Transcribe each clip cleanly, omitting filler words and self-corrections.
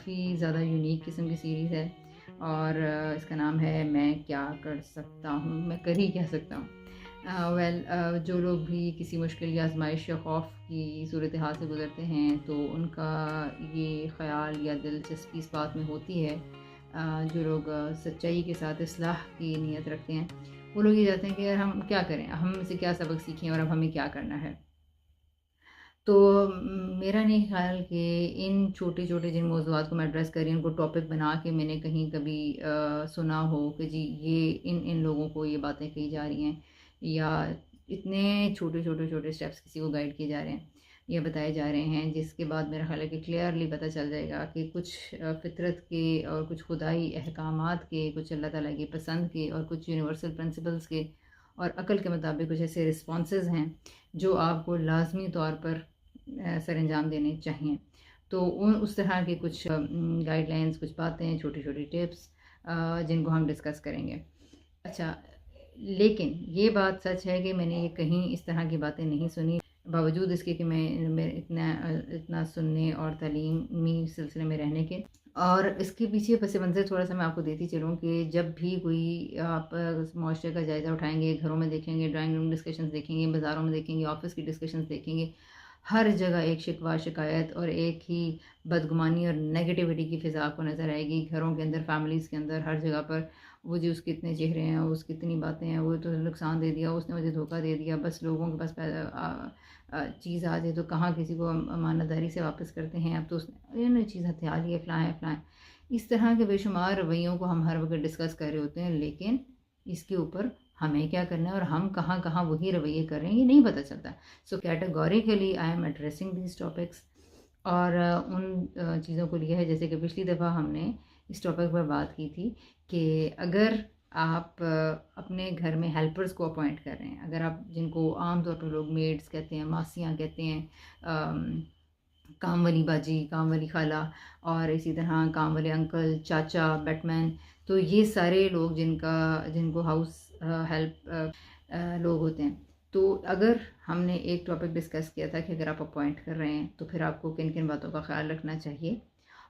काफ़ी ज़्यादा यूनिक किस्म की सीरीज़ है और इसका नाम है मैं क्या कर सकता हूँ, मैं कर ही क्या सकता हूँ। जो लोग भी किसी मुश्किल या आजमाइश या खौफ की सूरत हाल से गुज़रते हैं तो उनका ये ख़्याल या दिलचस्पी इस बात में होती है, जो लोग सच्चाई के साथ इस्लाह की नीयत रखते हैं, वो लोग ये चाहते हैं कि यार हम क्या करें, हम इसे क्या सबक सीखें और अब हमें क्या करना है। तो मेरा नहीं ख़्याल कि इन छोटे-छोटे जिन मौज़ूआत को मैं एड्रेस कर रही हूँ, उनको टॉपिक बना के मैंने कहीं कभी सुना हो कि जी ये इन लोगों को ये बातें कही जा रही हैं, या इतने छोटे-छोटे स्टेप्स किसी को गाइड किए जा रहे हैं या बताए जा रहे हैं, जिसके बाद मेरा ख़्याल है कि क्लियरली पता चल जाएगा कि कुछ फ़ितरत के और कुछ खुदाई अहकामात के, कुछ अल्लाह ताला की पसंद के और कुछ यूनिवर्सल प्रिंसिपल्स के और अक़ल के मुताबिक कुछ ऐसे रिस्पॉन्सेज़ हैं, जो आपको लाज़मी तौर पर सरअंजाम देने चाहिए। तो उस तरह के कुछ गाइडलाइंस, कुछ बातें, छोटी-छोटी टिप्स जिनको हम डिस्कस करेंगे। अच्छा, लेकिन ये बात सच है कि मैंने ये कहीं इस तरह की बातें नहीं सुनी, बावजूद इसके कि मैं इतना सुनने और तालीमी सिलसिले में रहने के। और इसके पीछे पस मंज़र थोड़ा-सा मैं आपको देती चलूँ कि जब भी कोई आप मुआशरे का जायज़ा उठाएँगे, घरों में देखेंगे, ड्राइंग रूम डिस्कशंस देखेंगे, बाज़ारों में देखेंगे, ऑफ़िस की डिस्कशंस देखेंगे, हर जगह एक शिकवा, शिकायत और एक ही बदगुमानी और नेगेटिविटी की फ़िज़ा आपको नज़र आएगी। घरों के अंदर, फैमिलीज़ के अंदर, हर जगह पर वो जी उसके इतने चेहरे हैं, उसकी इतनी बातें हैं, वो तो नुकसान दे दिया, उसने मुझे धोखा दे दिया, बस लोगों के पास चीज़ आ जाए तो कहाँ किसी को अमानतदारी से वापस करते हैं, अब तो उसने ये चीज़ हथियार लिए फ़लाँ है फ़लाँ है। इस तरह के बेशुमार रवैयों को हम हर वक़्त डिस्कस कर रहे होते हैं, लेकिन इसके ऊपर हमें क्या करना है और हम कहाँ-कहाँ वही रवैये कर रहे हैं, ये नहीं पता चलता। So categorically I am addressing these topics और उन चीज़ों को लिया है, जैसे कि पिछली दफ़ा हमने इस टॉपिक पर बात की थी कि अगर आप अपने घर में हेल्पर्स को अपॉइंट कर रहे हैं, अगर आप जिनको आम तौर पर लोग मेड्स कहते हैं, मासियाँ कहते हैं, काम वाली बाजी, काम वाली खाला और इसी तरह काम वाले अंकल, चाचा, बैटमैन, तो ये सारे लोग जिनको हाउस हेल्प लोग होते हैं। तो अगर हमने एक टॉपिक डिस्कस किया था कि अगर आप अपॉइंट कर रहे हैं तो फिर आपको किन-किन बातों का ख़्याल रखना चाहिए,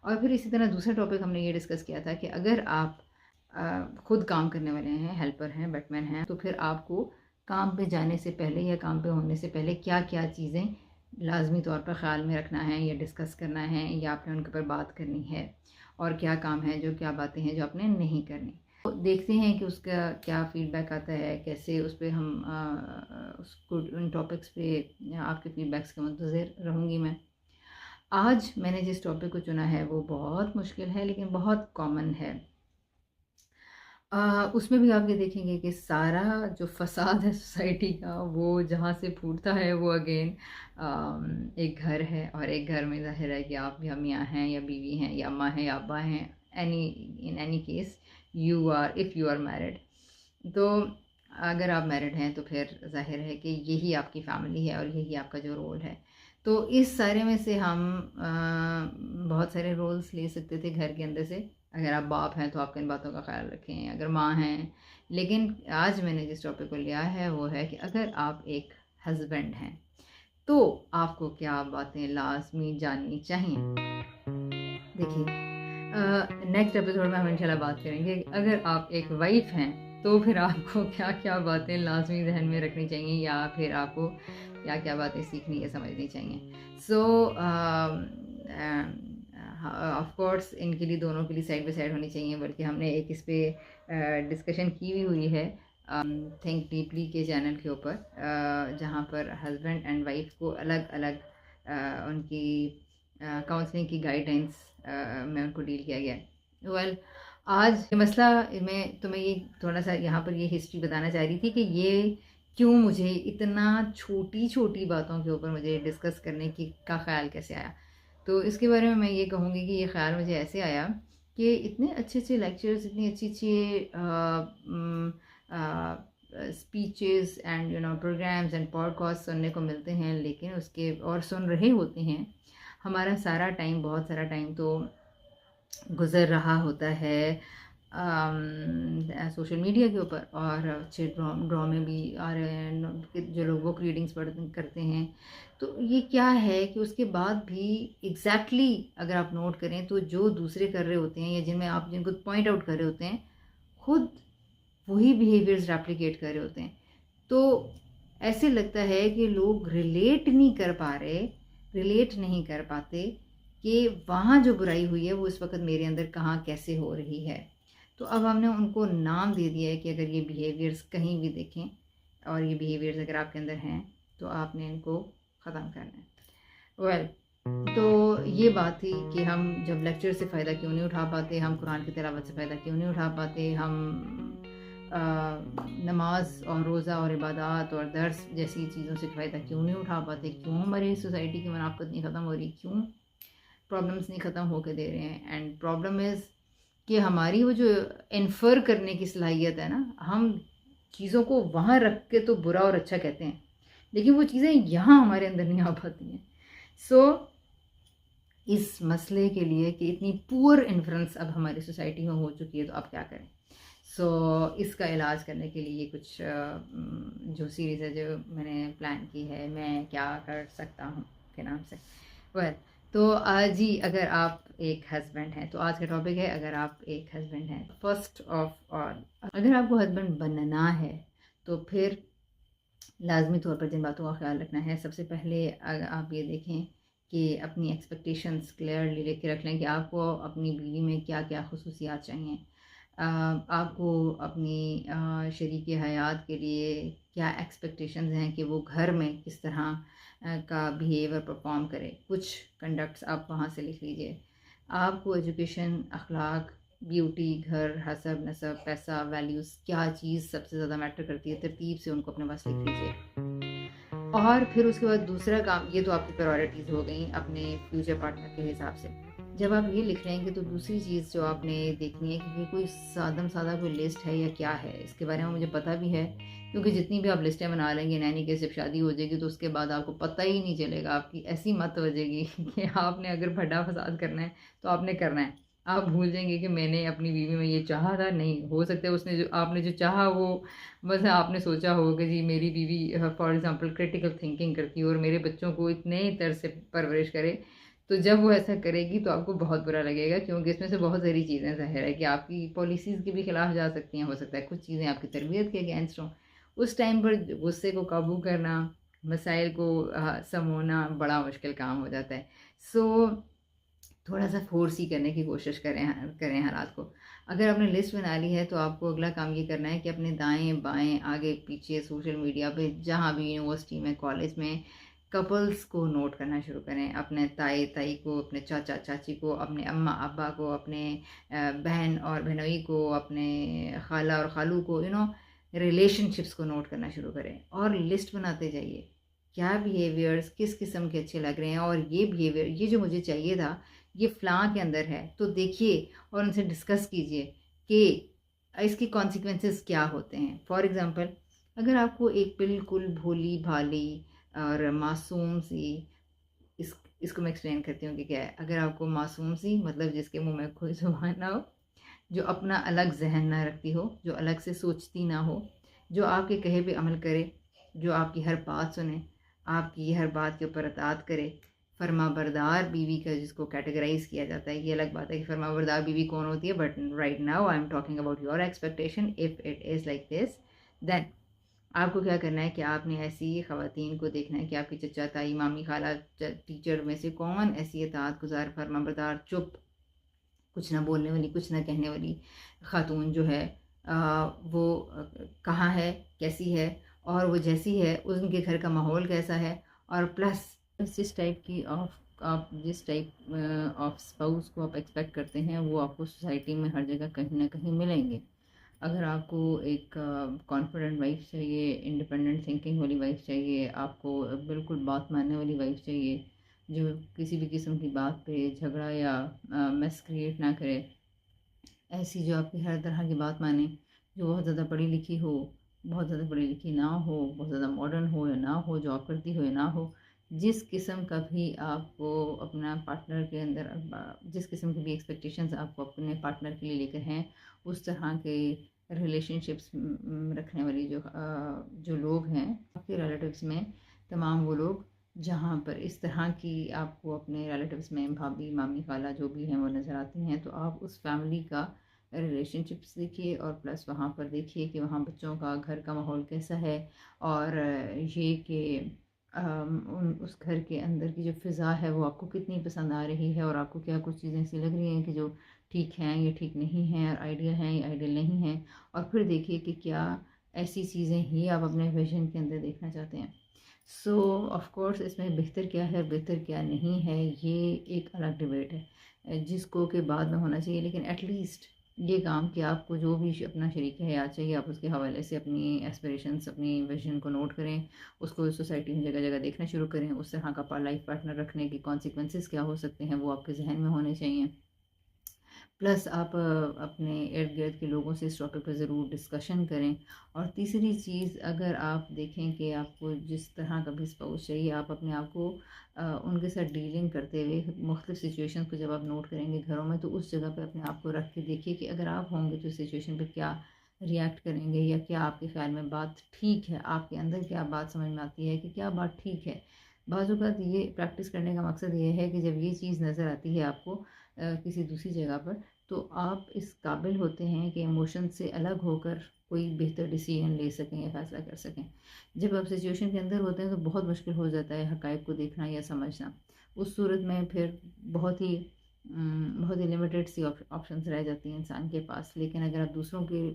और फिर इसी तरह दूसरा टॉपिक हमने ये डिस्कस किया था कि अगर आप खुद काम करने वाले हैं, हेल्पर हैं, बैटमैन हैं, तो फिर आपको काम पे जाने से पहले या काम पे होने से पहले क्या-क्या चीज़ें लाज़मी तौर पर ख़्याल में रखना है या डिस्कस करना है या आपने उनके ऊपर बात करनी है, और क्या काम है जो, क्या बातें हैं जो आपने नहीं करनी। तो देखते हैं कि उसका क्या फ़ीडबैक आता है, कैसे उस पे हम उसको उन टॉपिक्स पे आपके फ़ीडबैक्स का मुंतज़िर रहूँगी मैं। आज मैंने जिस टॉपिक को चुना है वो बहुत मुश्किल है लेकिन बहुत कॉमन है। उसमें भी आप ये देखेंगे कि सारा जो फ़साद है सोसाइटी का, वो जहाँ से फूटता है वो अगेन एक घर है, और एक घर में ज़ाहिर है कि आप या मियाँ हैं या बीवी हैं या अम्मा हैं या अब्बा हैं, in any case if you are married. तो अगर आप मैरिड हैं तो फिर ज़ाहिर है कि यही आपकी फ़ैमिली है और यही आपका जो रोल है। तो इस सारे में से हम बहुत सारे रोल्स ले सकते थे घर के अंदर से। अगर आप बाप हैं तो आप किन बातों का ख़्याल रखें, अगर माँ हैं। लेकिन आज मैंने जिस टॉपिक को लिया है वो है कि अगर आप एक हस्बैंड हैं तो आपको क्या बातें लाज़मी जाननी चाहिए। देखिए, नेक्स्ट एपिसोड में हम इंशाल्लाह बात करेंगे अगर आप एक वाइफ़ हैं तो फिर आपको क्या-क्या बातें लाज़मी ज़हन में रखनी चाहिए या फिर आपको क्या-क्या बातें सीखनी या समझनी चाहिए। सो ऑफ कोर्स इनके लिए, दोनों के लिए साइड बाय साइड होनी चाहिए, बल्कि हमने एक इस पे डिस्कशन की भी हुई है थिंक डीपली के चैनल के ऊपर, जहाँ पर हस्बैंड एंड वाइफ को अलग-अलग उनकी काउंसलिंग की गाइडलाइंस में उनको डील किया गया है। वेल, आज ये मसला, मैं ये थोड़ा-सा यहाँ पर ये हिस्ट्री बताना चाह रही थी कि ये क्यों मुझे इतना छोटी-छोटी बातों के ऊपर मुझे डिस्कस करने की का ख़्याल कैसे आया। तो इसके बारे में मैं ये कहूँगी कि ये ख़्याल मुझे ऐसे आया कि इतने अच्छे-अच्छे लेक्चर्स, इतनी अच्छी-अच्छी speeches and programmes and podcast सुनने को मिलते हैं, लेकिन उसके और सुन रहे होते हैं, हमारा सारा टाइम, बहुत सारा टाइम तो गुज़र रहा होता है सोशल मीडिया के ऊपर, और अच्छे ड्रामे भी आ रहे हैं कि जो लोग बुक रीडिंग्स करते हैं। तो ये क्या है कि उसके बाद भी अगर आप नोट करें तो जो दूसरे कर रहे होते हैं या जिनको पॉइंट आउट कर रहे होते हैं, खुद वही बिहेवियर्स रेप्लिकेट कर रहे होते हैं। तो ऐसे लगता है कि लोग रिलेट नहीं कर पाते कि वहाँ जो बुराई हुई है वो इस वक्त मेरे अंदर कहाँ कैसे हो रही है। तो अब हमने उनको नाम दे दिया है कि अगर ये बिहेवियर्स कहीं भी देखें और ये बिहेवियर्स अगर आपके अंदर हैं तो आपने इनको ख़त्म करना है। वेल, तो ये बात थी कि हम जब लेक्चर से फ़ायदा क्यों नहीं उठा पाते, हम कुरान की तिलावत से फ़ायदा क्यों नहीं उठा पाते, हम नमाज और रोज़ा और इबादत और दर्स जैसी चीज़ों से फ़ायदा क्यों नहीं उठा पाते, क्यों हमारी सोसाइटी की मुनाफ़त नहीं ख़त्म हो रही, क्यों प्रॉब्लम्स नहीं ख़त्म होकर दे रहे हैं। एंड प्रॉब्लम इज़ कि हमारी वो जो इन्फर करने की सलाहियत है ना, हम चीज़ों को वहाँ रख के तो बुरा और अच्छा कहते हैं, लेकिन वो चीज़ें यहाँ हमारे अंदर नहीं आ पाती हैं। सो इस मसले के लिए कि इतनी पुअर इन्फ्लुएंस अब हमारी सोसाइटी में हो चुकी है, तो अब क्या करें। इसका इलाज करने के लिए कुछ जो सीरीज़ है जो मैंने प्लान की है, मैं क्या कर सकता हूँ के नाम से। वेल, तो जी, अगर आप एक हस्बैंड हैं, तो आज का टॉपिक है अगर आप एक हस्बैंड हैं। फर्स्ट ऑफ ऑल, अगर आपको हस्बैंड बनना है तो फिर लाजमी तौर पर जिन बातों का ख्याल रखना है, सबसे पहले आप ये देखें कि अपनी एक्सपेक्टेशंस क्लियरली लेके रख लें कि आपको अपनी बीवी में क्या क्या खुसूसियात चाहिए। आपको अपनी शरीक हयात के लिए क्या एक्सपेक्टेशंस हैं कि वो घर में किस तरह का बिहेवियर परफॉर्म करे। कुछ कंडक्ट्स आप वहाँ से लिख लीजिए। आपको एजुकेशन, अखलाक, ब्यूटी, घर, हसब नसब, पैसा, वैल्यूज़, क्या चीज़ सबसे ज़्यादा मैटर करती है, तरतीब से उनको अपने पास लिख लीजिए। और फिर उसके बाद दूसरा काम, ये तो आपकी प्रायोरिटीज़ हो गई अपने फ्यूचर पार्टनर के हिसाब से। जब आप ये लिख लेंगे तो दूसरी चीज़ जो आपने देखनी है कि कोई सादा कोई लिस्ट है या क्या है, इसके बारे में मुझे पता भी है, क्योंकि जितनी भी आप लिस्टें बना लेंगे नैनी के, जब शादी हो जाएगी तो उसके बाद आपको पता ही नहीं चलेगा, आपकी ऐसी मत बजेगी कि आपने अगर भड्डा फसाद करना है तो आपने करना है। आप भूल जाएंगे कि मैंने अपनी बीवी में ये चाहा था। नहीं हो सकता है उसने जो आपने जो चाहा वो बस आपने सोचा हो कि जी मेरी बीवी फॉर एग्जांपल क्रिटिकल थिंकिंग करती है और मेरे बच्चों को इतने तरह से परवरिश करे। तो जब वो ऐसा करेगी तो आपको बहुत बुरा लगेगा, क्योंकि इसमें से बहुत सारी चीज़ें ज़ाहिर है कि आपकी पॉलिसीज़ के भी खिलाफ जा सकती हैं। हो सकता है कुछ चीज़ें आपकी तरबियत के अगेंस्ट हों। उस टाइम पर गुस्से को काबू करना, मसाइल को समोना बड़ा मुश्किल काम हो जाता है। थोड़ा सा फोर्स ही करने की कोशिश करें हालात को। अगर आपने लिस्ट बना ली है तो आपको अगला काम ये करना है कि अपने दाएं बाएं आगे पीछे सोशल मीडिया पे, जहाँ भी यूनिवर्सिटी में, कॉलेज में, कपल्स को नोट करना शुरू करें। अपने ताई ताई को, अपने चाचा चाची को, अपने अम्मा अब्बा को, अपने बहन और बहनोई को, अपने खाला और खालू को, रिलेशनशिप्स को नोट करना शुरू करें और लिस्ट बनाते जाइए क्या बिहेवियर्स किस किस्म के अच्छे लग रहे हैं, और ये बिहेवियर, ये जो मुझे चाहिए था ये फ़लाँ के अंदर है, तो देखिए और उनसे डिस्कस कीजिए कि इसके कॉन्सिक्वेंसेस क्या होते हैं। फॉर एग्ज़ाम्पल, अगर आपको एक बिल्कुल भोली भाली और मासूम सी, इसको मैं एक्सप्लेन करती हूँ कि क्या है। अगर आपको मासूम सी मतलब जिसके मुंह में कोई ज़ुबान ना हो, जो अपना अलग जहन ना रखती हो, जो अलग से सोचती ना हो, जो आपके कहे पे अमल करे, जो आपकी हर बात सुने, आपकी हर बात के ऊपर अताअत करे, फर्माबरदार बीवी का जिसको कैटेगराइज किया जाता है। ये अलग बात है कि फर्माबरदार बीवी कौन होती है, but right now I am talking about your expectation. If it is like this, then आपको क्या करना है कि आपने ऐसी ख़वातीन को देखना है कि आपकी चचा ताई मामी खाला टीचर में से कौन ऐसी अताअत गुजार फर्माबरदार चुप कुछ ना बोलने वाली, कुछ ना कहने वाली खातून जो है वो कहाँ है, कैसी है, और वो जैसी है उनके घर का माहौल कैसा है, और प्लस जिस टाइप की ऑफ आप जिस टाइप ऑफ स्पाउस को आप एक्सपेक्ट करते हैं वो आपको सोसाइटी में हर जगह कहीं ना कहीं मिलेंगे। अगर आपको एक कॉन्फिडेंट वाइफ चाहिए, इंडिपेंडेंट थिंकिंग वाली वाइफ चाहिए, आपको बिल्कुल बात मानने वाली वाइफ चाहिए जो किसी भी किस्म की बात पे झगड़ा या मेस क्रिएट ना करे, ऐसी जो आपकी हर तरह की बात माने, जो बहुत ज़्यादा पढ़ी लिखी हो, बहुत ज़्यादा पढ़ी लिखी ना हो, बहुत ज़्यादा मॉडर्न हो या ना हो, जॉब करती हो या ना हो, जिस किस्म का भी आपको अपना पार्टनर के अंदर जिस किस्म की भी एक्सपेक्टेशंस आपको अपने पार्टनर के लिए लेकर हैं, उस तरह के रिलेशनशिप्स रखने वाली जो लोग हैं आपके रिलेटिव्स में, तमाम वो लोग जहाँ पर इस तरह की आपको अपने रिलेटिव्स में भाभी, मामी, खाला जो भी हैं वो नज़र आती हैं, तो आप उस फैमिली का रिलेशनशिप्स देखिए और प्लस वहाँ पर देखिए कि वहाँ बच्चों का, घर का माहौल कैसा है, और ये कि उस घर के अंदर की जो फ़िज़ा है वो आपको कितनी पसंद आ रही है, और आपको क्या कुछ चीज़ें ऐसी लग रही हैं कि जो ठीक हैं, ये ठीक नहीं हैं, और आइडियल हैं, ये आइडियल नहीं हैं। और फिर देखिए कि क्या ऐसी चीज़ें ही आप अपने विजन के अंदर देखना चाहते हैं। सो ऑफ कोर्स इसमें बेहतर क्या है, बेहतर क्या नहीं है, ये एक अलग डिबेट है जिसको कि बाद में होना चाहिए, लेकिन एटलीस्ट ये काम कि आपको जो भी अपना शरीक हयात चाहिए, आप उसके हवाले से अपनी एस्पिरेशंस, अपनी विजन को नोट करें, उसको सोसाइटी में जगह जगह देखना शुरू करें, उस तरह का लाइफ पार्टनर रखने के कॉन्सिक्वेंसेस क्या हो सकते हैं वो आपके जहन में होने चाहिए। प्लस आप अपने इर्द गिर्द के लोगों से इस टॉपिक पर ज़रूर डिस्कशन करें। और तीसरी चीज़, अगर आप देखें कि आपको जिस तरह का भी स्पाउस चाहिए, आप अपने आप को उनके साथ डीलिंग करते हुए मुख्तलिफ सिचुएशन को जब आप नोट करेंगे घरों में, तो उस जगह पे अपने आप को रख के देखिए कि अगर आप होंगे तो सिचुएशन पे क्या रिएक्ट करेंगे, या क्या आपके ख्याल में बात ठीक है, आपके अंदर क्या बात समझ में आती है कि क्या बात ठीक है। बाज़ औक़ात ये प्रैक्टिस करने का मकसद ये है कि जब ये चीज़ नज़र आती है आपको किसी दूसरी जगह पर, तो आप इस काबिल होते हैं कि इमोशन से अलग होकर कोई बेहतर डिसीजन ले सकें या फ़ैसला कर सकें। जब आप सिचुएशन के अंदर होते हैं तो बहुत मुश्किल हो जाता है हक़ाइक़ को देखना या समझना। उस सूरत में फिर बहुत ही लिमिटेड सी ऑप्शंस रह जाती हैं इंसान के पास। लेकिन अगर आप दूसरों के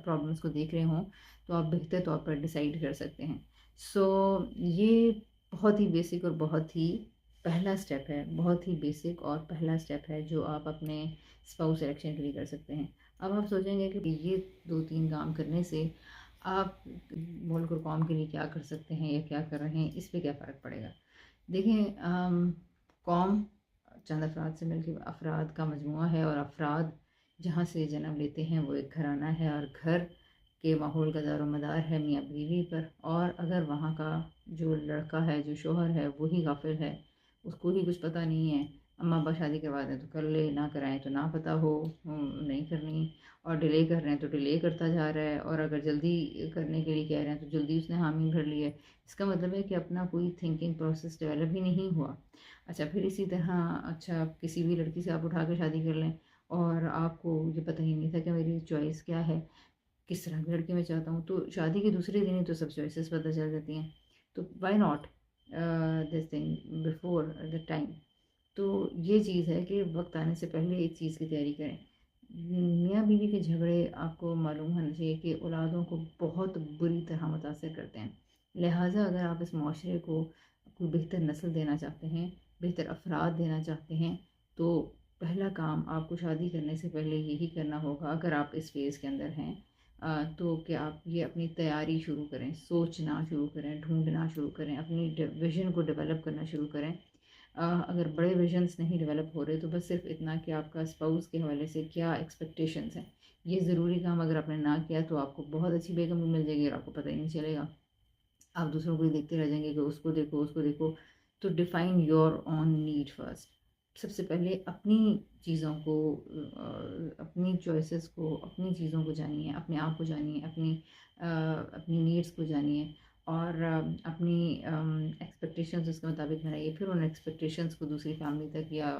प्रॉब्लम्स को देख रहे हों, तो आप बेहतर तौर पर डिसाइड कर सकते हैं। सो ये बहुत ही बेसिक और बहुत ही पहला स्टेप है, बहुत ही बेसिक और पहला स्टेप है जो आप अपने स्पाउस सिलेक्शन के लिए कर सकते हैं। अब आप सोचेंगे कि ये 2-3 काम करने से आप मुल्क और कौम के लिए क्या कर सकते हैं या क्या कर रहे हैं, इस पे क्या फ़र्क पड़ेगा। देखें, कौम चंद अफराद से मिलकर अफराद का मजमूआ है, और अफराद जहाँ से जन्म लेते हैं वो एक घराना है, और घर के माहौल का दारोमदार है मियाँ बीवी पर। और अगर वहाँ का जो लड़का है, जो शोहर है, वही गाफिल है, उसको ही कुछ पता नहीं है, अम्मा अब्बा शादी करवा दें तो कर ले, ना कराएं तो ना पता हो, नहीं करनी, और डिले कर रहे हैं तो डिले करता जा रहा है, और अगर जल्दी करने के लिए कह रहे हैं तो जल्दी उसने हामी भर ली है। इसका मतलब है कि अपना कोई थिंकिंग प्रोसेस डेवलप ही नहीं हुआ। अच्छा, फिर इसी तरह अच्छा किसी भी लड़की से आप उठा कर शादी कर लें, और आपको ये पता ही नहीं था कि मेरी चॉइस क्या है, किस तरह की लड़की मैं चाहता हूँ, तो शादी के दूसरे दिन ही तो सब चॉइसेस पता चल जाती हैं। तो why not this thing before the time. तो ये चीज़ है कि वक्त आने से पहले एक चीज़ की तैयारी करें। मियाँ बीवी के झगड़े आपको मालूम होना चाहिए कि औलादों को बहुत बुरी तरह मुतासर करते हैं। लिहाजा अगर आप इस माशरे को कोई बेहतर नस्ल देना चाहते हैं, बेहतर अफराद देना चाहते हैं, तो पहला काम आपको शादी करने से पहले यही करना होगा, अगर आप इस फेज़ के अंदर हैं, तो कि आप ये अपनी तैयारी शुरू करें, सोचना शुरू करें, ढूंढना शुरू करें, अपनी विज़न को डेवलप करना शुरू करें। अगर बड़े विजन्स नहीं डेवलप हो रहे, तो बस सिर्फ इतना कि आपका स्पाउस के हवाले से क्या एक्सपेक्टेशंस हैं। ये ज़रूरी काम अगर आपने ना किया तो आपको बहुत अच्छी बेगम भी मिल जाएगी और आपको पता ही नहीं चलेगा। आप दूसरों को ही देखते रह जाएंगे कि उसको देखो, उसको देखो। तो define your on need first. सबसे पहले अपनी चीज़ों को, अपनी चॉइसेस को, अपनी चीज़ों को जानिए, अपने आप को जानिए, अपनी नीड्स को जानिए, और अपनी एक्सपेक्टेशंस उसके मुताबिक बनाइए। फिर उन एक्सपेक्टेशंस को दूसरी फैमिली तक या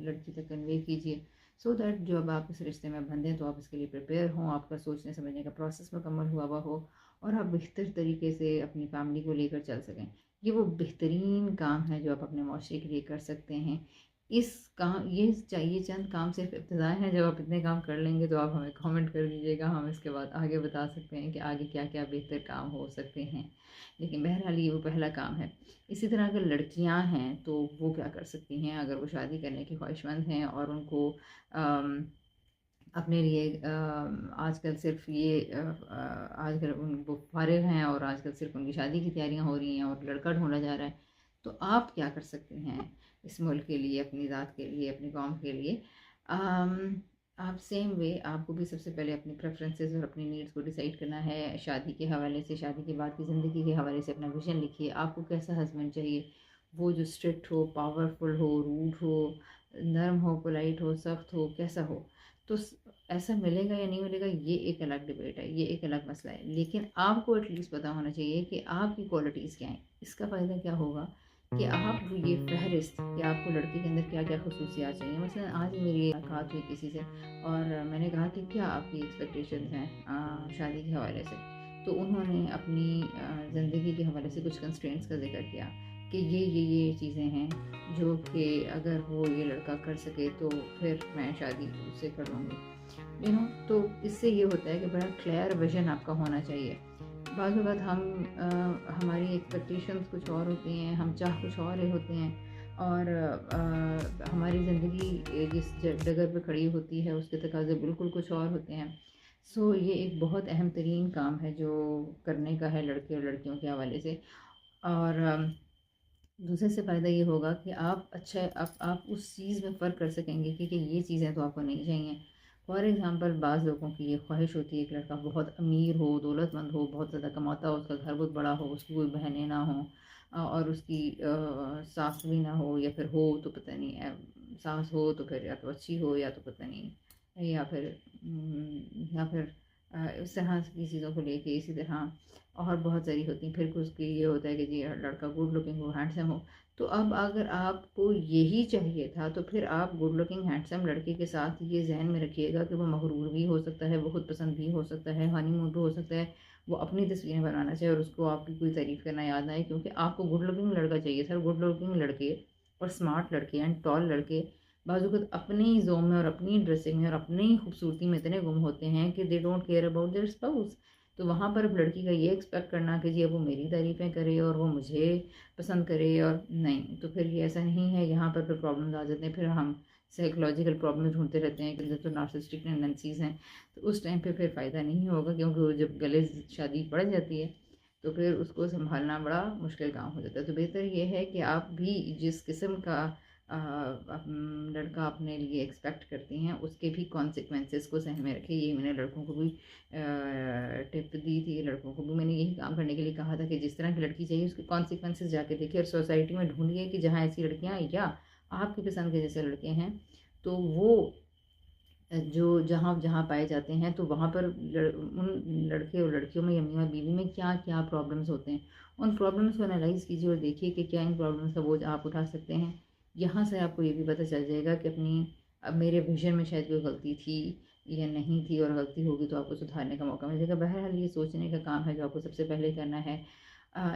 लड़की तक कन्वे कीजिए, सो दैट जब आप इस रिश्ते में बंधें तो आप इसके लिए प्रिपेयर हों, आपका सोचने समझने का प्रोसेस मुकम्मल हुआ हो, और आप बेहतर तरीके से अपनी फैमिली को लेकर चल सकें। ये वो बेहतरीन काम है जो आप अपने माशरे के लिए कर सकते हैं। इस काम ये चाहिए चंद काम सिर्फ इब्तिदा हैं। जब आप इतने काम कर लेंगे तो आप हमें कमेंट कर दीजिएगा, हम इसके बाद आगे बता सकते हैं कि आगे क्या क्या बेहतर काम हो सकते हैं। लेकिन बहरहाल ये वो पहला काम है। इसी तरह अगर लड़कियां हैं तो वो क्या कर सकती हैं, अगर वो शादी करने की ख्वाहिशमंद हैं और उनको अपने लिए आजकल सिर्फ ये आजकल वो फारिग हैं और आजकल सिर्फ उनकी शादी की तैयारियां हो रही हैं और लड़का ढूंढा जा रहा है, तो आप क्या कर सकते हैं इस मुल्क के लिए, अपनी ज़ात के लिए, अपनी कौम के लिए। आप सेम वे आपको भी सबसे पहले अपनी प्रेफरेंसेस और अपनी नीड्स को डिसाइड करना है। शादी के हवाले से, शादी के बाद की ज़िंदगी के हवाले से अपना विजन लिखिए। आपको कैसा हस्बैंड चाहिए, वो जो स्ट्रिक्ट हो, पावरफुल हो, रूड हो, नर्म हो, पोलाइट हो, सख्त हो, कैसा हो। तो ऐसा मिलेगा या नहीं मिलेगा, ये एक अलग डिबेट है, ये एक अलग मसला है। लेकिन आपको एटलीस्ट पता होना चाहिए कि आपकी क्वालिटीज़ क्या हैं। इसका फ़ायदा क्या होगा कि आप ये फहरिस्त कि आपको लड़के के अंदर क्या क्या खसूसियात चाहिए। मसलन आज मेरी मुलाकात हुई किसी से और मैंने कहा कि क्या आपकी एक्सपेक्टेशंस हैं शादी के हवाले से। तो उन्होंने अपनी ज़िंदगी के हवाले से कुछ कंस्ट्रेंट्स का जिक्र किया कि ये चीज़ें हैं जो कि अगर वो ये लड़का कर सके तो फिर मैं शादी उससे कर लूँगी, तो इससे ये होता है कि बड़ा क्लियर विजन आपका होना चाहिए। बाज़ वक़्त हमारी एक्सपेक्टेशंस कुछ और होती हैं, हम चाह कुछ और ही होते हैं, और हमारी ज़िंदगी जिस डगर पे खड़ी होती है उसके तकाज़े बिल्कुल कुछ और होते हैं। सो ये एक बहुत अहम तरीन काम है जो करने का है लड़के और लड़कियों के हवाले से। और दूसरे से फ़ायदा ये होगा कि आप उस चीज़ में फ़र्क कर सकेंगे कि ये चीज़ें तो आपको नहीं चाहिए। फॉर एग्ज़ाम्पल बाज़ लोगों की ये ख्वाहिश होती है कि लड़का बहुत अमीर हो, दौलतमंद हो, बहुत ज़्यादा कमाता हो, उसका घर बहुत बड़ा हो, उसकी कोई बहनें ना हों, और उसकी सास भी ना हो, या फिर हो तो पता नहीं सास हो तो फिर या तो अच्छी हो, या तो पता नहीं, या फिर इस तरह की चीज़ों को लेके इसी तरह और बहुत सारी होती हैं। फिर कुछ की ये होता है कि जी लड़का गुड लुकिंग हो, हैंडसम हो। तो अब अगर आपको यही चाहिए था तो फिर आप गुड लुकिंग हैंडसम लड़के के साथ ये जहन में रखिएगा कि वो मगरूर भी हो सकता है, वो खुद पसंद भी हो सकता है, हनीमून भी हो सकता है, वो अपनी तस्वीरें बनाना चाहिए और उसको आपकी कोई तारीफ़ करना याद ना आए, क्योंकि आपको गुड लुकिंग लड़का चाहिए था। गुड लुकिंग लड़के और स्मार्ट लड़के एंड टॉल लड़के बाज़ अपनी जोम में और अपनी ड्रेसिंग में और अपनी खूबसूरती में इतने गुम होते हैं कि they don't care about their spouse. तो वहाँ पर अब लड़की का ये एक्सपेक्ट करना कि जी अब वो मेरी तारीफ़ें करे और वो मुझे पसंद करे, और नहीं, तो फिर ये ऐसा नहीं है। यहाँ पर फिर प्रॉब्लम्स आ जाते हैं, फिर हम साइकोलॉजिकल प्रॉब्लम ढूंढते रहते हैं कि तो नार्सिसिस्टिक टेंडेंसीज़ हैं। तो उस टाइम पे फिर फ़ायदा नहीं होगा, क्योंकि वो जब गले शादी पड़ जाती है तो फिर उसको संभालना बड़ा मुश्किल काम हो जाता है। तो बेहतर ये है कि आप भी जिस किस्म का लड़का अपने लिए एक्सपेक्ट करती हैं उसके भी कॉन्सिक्वेंसेस को सहन में रखें। ये मैंने लड़कों को भी टिप दी थी। लड़कों को भी मैंने यही काम करने के लिए कहा था कि जिस तरह की लड़की चाहिए उसके कॉन्सिक्वेंसेस जाके देखिए, और सोसाइटी में ढूंढिए कि जहाँ ऐसी लड़कियाँ या आपकी पसंद के जैसे लड़के हैं तो वो जो जहाँ जहाँ पाए जाते हैं, तो वहाँ पर उन लड़के और लड़कियों में या मियाँ बीवी में क्या क्या प्रॉब्लम्स होते हैं, उन प्रॉब्लम्स को एनालाइज कीजिए और देखिए कि क्या इन प्रॉब्लम्स का बोझ आप उठा सकते हैं। यहाँ से आपको ये भी पता चल जाएगा कि अब मेरे विजन में शायद कोई गलती थी या नहीं थी, और गलती होगी तो आपको सुधारने का मौका मिलेगा। बहरहाल ये सोचने का काम है जो आपको सबसे पहले करना है।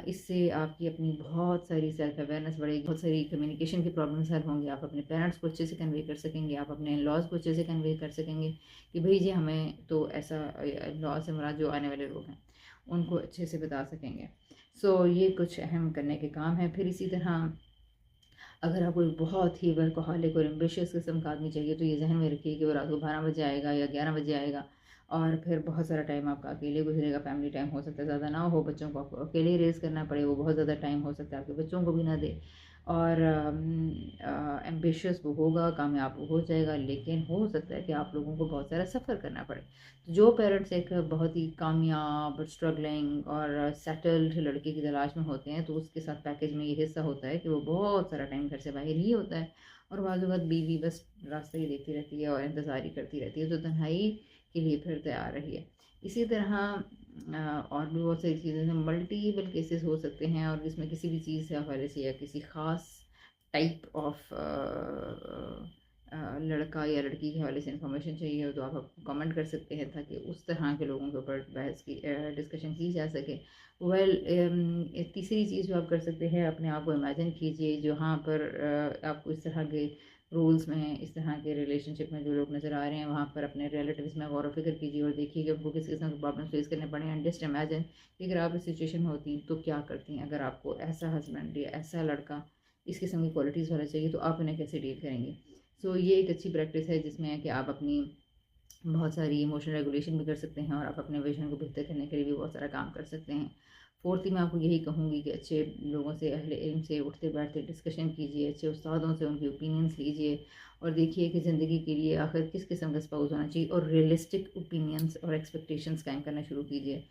इससे आपकी अपनी बहुत सारी सेल्फ अवेयरनेस बढ़ेगी, बहुत सारी कम्युनिकेशन की प्रॉब्लम्स हल होंगी, आप अपने पेरेंट्स को अच्छे से कन्वे कर सकेंगे, आप अपने लॉज को अच्छे से कन्वे कर सकेंगे कि भाई जी हमें तो ऐसा, लॉ से मुराद जो आने वाले लोग हैं उनको अच्छे से बता सकेंगे। ये कुछ अहम करने के काम हैं। फिर इसी तरह अगर आपको एक बहुत ही वर्कहॉलिक और एम्बिशियस किस्म का आदमी चाहिए तो ये जहन में रखिए कि वो रात को 12 बजे आएगा या 11 बजे आएगा, और फिर बहुत सारा टाइम आपका अकेले गुजरेगा। फैमिली टाइम हो सकता है ज़्यादा ना हो, बच्चों को आपको अकेले रेज़ करना पड़े, वो बहुत ज़्यादा टाइम हो सकता है आपके बच्चों को भी ना दे। और एम्बिशियस वो होगा, कामयाब वो हो जाएगा, लेकिन हो सकता है कि आप लोगों को बहुत सारा सफ़र करना पड़े। तो जो पेरेंट्स एक बहुत ही कामयाब, स्ट्रगलिंग और सेटल्ड लड़के की तलाश में होते हैं, तो उसके साथ पैकेज में ये हिस्सा होता है कि वो बहुत सारा टाइम घर से बाहर ही होता है, और बाज़ वक़्त बीवी बस रास्ते ही देखती रहती है और इंतज़ार ही करती रहती है, तो तन्हाई के लिए फिर तैयार रही है। इसी तरह और भी बहुत सारी चीज़ें हैं, मल्टीपल केसेस हो सकते हैं, और इसमें किसी भी चीज़ से हवाले से या किसी ख़ास टाइप ऑफ लड़का या लड़की के हवाले से इंफॉर्मेशन चाहिए हो तो आप कमेंट कर सकते हैं, ताकि उस तरह के लोगों के ऊपर बहस की डिस्कशन की जा सके। तीसरी चीज़ जो आप कर सकते हैं, अपने आप को इमेजिन कीजिए जहाँ पर आपको इस तरह के रूल्स में, इस तरह के रिलेशनशिप में जो लोग नज़र आ रहे हैं, वहाँ पर अपने रिलेटिव्स में गौर व फिक्र कीजिए और देखिए कि उनको किस किस्म के प्रॉब्लम फेस करने पड़े। एंड जस्ट इमेजिन कि अगर आप इस सिचुएशन में होती तो क्या करती हैं। अगर आपको ऐसा हस्बैंड या ऐसा लड़का इस किस्म की क्वालिटीज़ वाला चाहिए तो आप उन्हें कैसे डील करेंगे। ये एक अच्छी प्रैक्टिस है जिसमें है कि आप अपनी बहुत सारी इमोशनल रेगुलेशन भी कर सकते हैं, और आप अपने विजन को बेहतर करने के लिए भी बहुत सारा काम कर सकते हैं। फोर्थली मैं आपको यही कहूँगी कि अच्छे लोगों से, अहले इल्म से उठते बैठते डिस्कशन कीजिए, अच्छे उस्तादों से उनके ओपिनियंस लीजिए और देखिए कि ज़िंदगी के लिए आखिर किस किस्म का स्पाउस होना चाहिए, और रियलिस्टिक ओपिनियंस और एक्सपेक्टेशंस कायम करना शुरू कीजिए।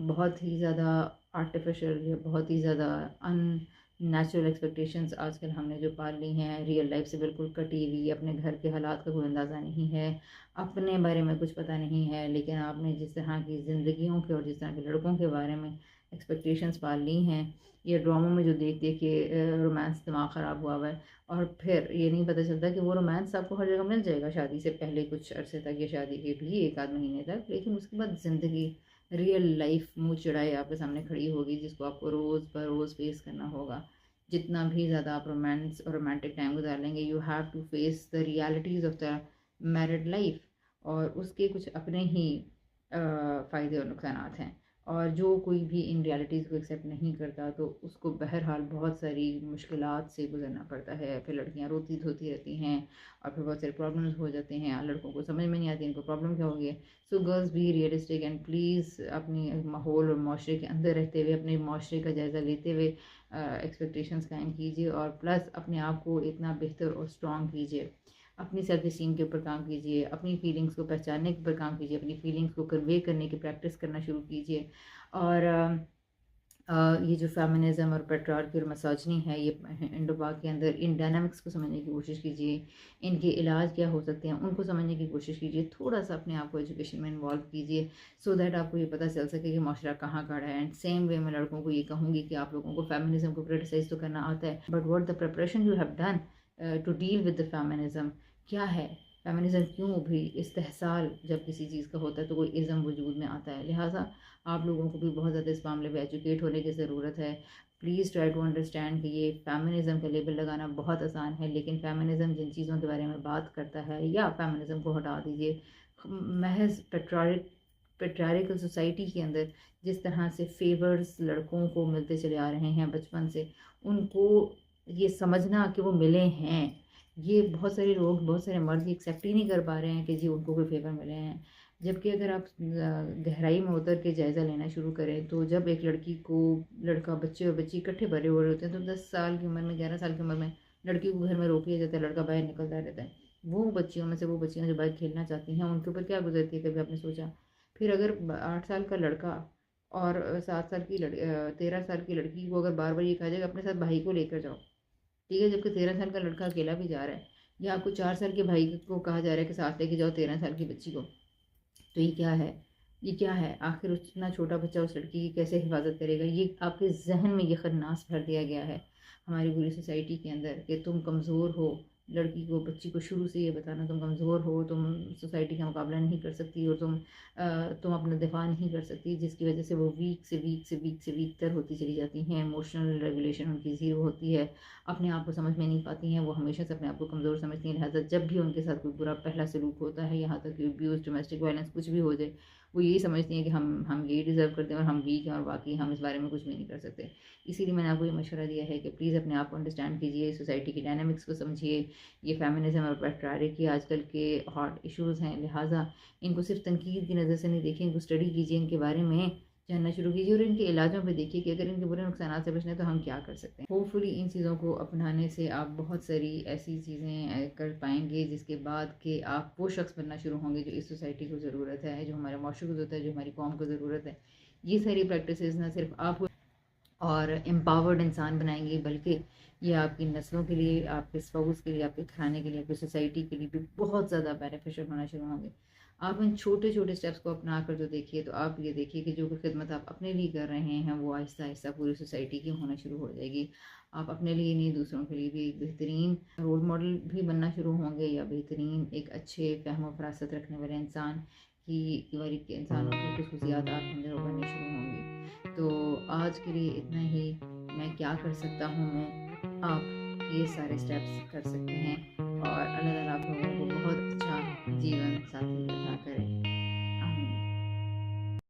बहुत ही ज़्यादा आर्टिफिशियल या बहुत ही ज़्यादा नेचुरल एक्सपेक्टेशंस आजकल हमने जो पाल ली हैं, रियल लाइफ से बिल्कुल कटी हुई, अपने घर के हालात का कोई अंदाज़ा नहीं है, अपने बारे में कुछ पता नहीं है, लेकिन आपने जिस तरह की ज़िंदगियों के और जिस तरह के लड़कों के बारे में एक्सपेक्टेशंस पाल ली हैं, ये ड्रामों में जो देख देख के रोमांस दिमाग ख़राब हुआ हुआ है। और फिर ये नहीं पता चलता कि वो रोमांस आपको हर जगह मिल जाएगा शादी से पहले कुछ अरसे तक या शादी के भी एक आध महीने तक, लेकिन उसके बाद ज़िंदगी, रियल लाइफ मुँह चिढ़ाए आपके सामने खड़ी होगी, जिसको आपको रोज़ बरोज़ फेस करना होगा। जितना भी ज़्यादा आप रोमांस और रोमांटिक टाइम गुजार लेंगे, you have to face the realities of the married life, और उसके कुछ अपने ही फ़ायदे और नुकसानात हैं। और जो कोई भी इन रियलिटीज़ को एक्सेप्ट नहीं करता तो उसको बहरहाल बहुत सारी मुश्किलात से गुजरना पड़ता है। फिर लड़कियां रोती धोती रहती हैं और फिर बहुत सारे प्रॉब्लम्स हो जाते हैं, लड़कों को समझ में नहीं आती इनको प्रॉब्लम क्या हो गई है। So girls be realistic and please अपनी माहौल और माशरे के अंदर रहते हुए, अपने माशरे का जायज़ा लेते हुए एक्सपेक्टेशंस कायम कीजिए, और प्लस अपने आप को इतना बेहतर और स्ट्रॉन्ग कीजिए। अपनी सेल्फ इस्टीम के ऊपर काम कीजिए, अपनी फीलिंग्स को पहचानने के ऊपर काम कीजिए, अपनी फीलिंग्स को कन्वे करने की प्रैक्टिस करना शुरू कीजिए। और ये जो फेमिनिज़्म और पैट्रियार्की और मिसोजिनी है, ये इंडो पाक के अंदर इन डायनामिक्स को समझने की कोशिश कीजिए, इनके इलाज क्या हो सकते हैं उनको समझने की कोशिश कीजिए, थोड़ा सा अपने आप को एजुकेशन में इन्वॉल्व कीजिए, सो दैट आपको ये पता चल सके कि माशरा कहाँ खड़ा है। एंड सेम वे मैं लड़कों को ये कहूँगी कि आप लोगों को फेमिनिज़म को क्रिटिसाइज़ तो करना आता है, but what the preparation you have done to deal with the feminism, क्या है फेमिनिज़म, क्यों उभरी, इस्तेहसाल जब किसी चीज़ का होता है तो कोई इज़्म वजूद में आता है। लिहाजा आप लोगों को भी बहुत ज़्यादा इस मामले में एजुकेट होने की ज़रूरत है। प्लीज़ ट्राई टू अंडरस्टैंड कि ये फेमिनिज़म का लेबल लगाना बहुत आसान है, लेकिन फेमिनिज़म जिन चीज़ों के बारे में बात करता है, या फेमिनिज़म को हटा दीजिए, महज पेट्रियार्कल सोसाइटी के अंदर जिस तरह से फेवर्स लड़कों को मिलते चले आ रहे हैं बचपन से, उनको ये समझना कि वो मिले हैं, ये बहुत सारे लोग, बहुत सारे मर्द एक्सेप्ट ही नहीं कर पा रहे हैं कि जी उनको कोई फेवर मिले हैं। जबकि अगर आप गहराई में उतर के जायज़ा लेना शुरू करें तो जब एक लड़की को लड़का, बच्चे और बच्ची इकट्ठे भरे हुए होते हैं, तो 10 साल की उम्र में, 11 साल की उम्र में लड़की को घर में रोक लिया जाता है, लड़का बाहर निकलता रहता है। वो बच्चियों में से वो बच्चियाँ जो बाहर खेलना चाहती हैं, उनके ऊपर क्या गुजरती है, कभी आपने सोचा? फिर अगर 8 साल का लड़का और 7 साल की 13 साल की लड़की को अगर बार बार ये कहा जाएगा अपने साथ भाई को लेकर जाओ, ठीक है, जबकि 13 साल का लड़का अकेला भी जा रहा है, या आपको 4 साल के भाई को कहा जा रहा है कि साथ लेके जाओ 13 साल की बच्ची को, तो ये क्या है? ये क्या है? आखिर उतना छोटा बच्चा उस लड़की की कैसे हिफाजत करेगा? ये आपके जहन में ये खन्नास भर दिया गया है हमारी पूरी सोसाइटी के अंदर कि तुम कमज़ोर हो। लड़की को, बच्ची को शुरू से ये बताना तुम कमज़ोर हो, तुम सोसाइटी का मुकाबला नहीं कर सकती, और तुम अपना दिफा नहीं कर सकती, जिसकी वजह से वो वीक होती चली जाती हैं। इमोशनल रेगुलेशन उनकी ज़ीरो होती है, अपने आप को समझ में नहीं पाती हैं, वो हमेशा से अपने आप को कमज़ोर समझती हैं। लिहाजा जब भी उनके साथ कोई बुरा पहला सलूक होता है, यहाँ तक कि अब्यूज़, डोमेस्टिक वायलेंस कुछ भी हो जाए, वो यही समझती हैं कि हम यही डिज़र्व करते हैं और हम वीक हैं, और बाकी हम इस बारे में कुछ भी नहीं कर सकते। इसीलिए मैंने आपको ये मशवरा दिया है कि प्लीज़ अपने आप को अंडरस्टैंड कीजिए, सोसाइटी की डायनामिक्स को समझिए। ये फेमिनिज़म और पैट्रियार्की आजकल के हॉट इश्यूज़ हैं, लिहाजा इनको सिर्फ तनकीद की नज़र से नहीं देखें, इनको स्टडी कीजिए, इनके बारे में जानना शुरू कीजिए, और इनके इलाजों पे देखिए कि अगर इनके बुरे नुकसान से बचने तो हम क्या कर सकते हैं। होपफुली इन चीज़ों को अपनाने से आप बहुत सारी ऐसी चीज़ें कर पाएंगे जिसके बाद कि आप वो शख्स बनना शुरू होंगे जो इस सोसाइटी को ज़रूरत है, जो हमारे माशरे को ज़रूरत है, जो हमारी कौम को ज़रूरत है। ये सारी प्रैक्टिसेस ना सिर्फ आप और एम्पावर्ड इंसान बनाएंगी, बल्कि ये आपकी नस्लों के लिए, आपके स्पाउस के लिए, आपके घराने के लिए, आपकी सोसाइटी के लिए भी बहुत ज़्यादा बेनिफिशियल होना शुरू होंगे। आप इन छोटे छोटे स्टेप्स को अपना कर जो देखिए, तो आप ये देखिए कि जो खिदमत आप अपने लिए कर रहे हैं वो आहिस्ता आहिस्ता पूरी सोसाइटी की होना शुरू हो जाएगी। आप अपने लिए नहीं, दूसरों के लिए भी एक बेहतरीन रोल मॉडल भी बनना शुरू होंगे, या बेहतरीन एक अच्छे फहम फरासत रखने वाले इंसान की वाली के इंसानों की खसूसियात आप अंदर उभरने शुरू होंगी। तो आज के लिए इतना ही। मैं क्या कर सकता हूँ, मैं आप ये सारे स्टेप्स कर सकते हैं, और अल्लाह ताला आप लोगों को बहुत अच्छा जीवन साथी अता करें।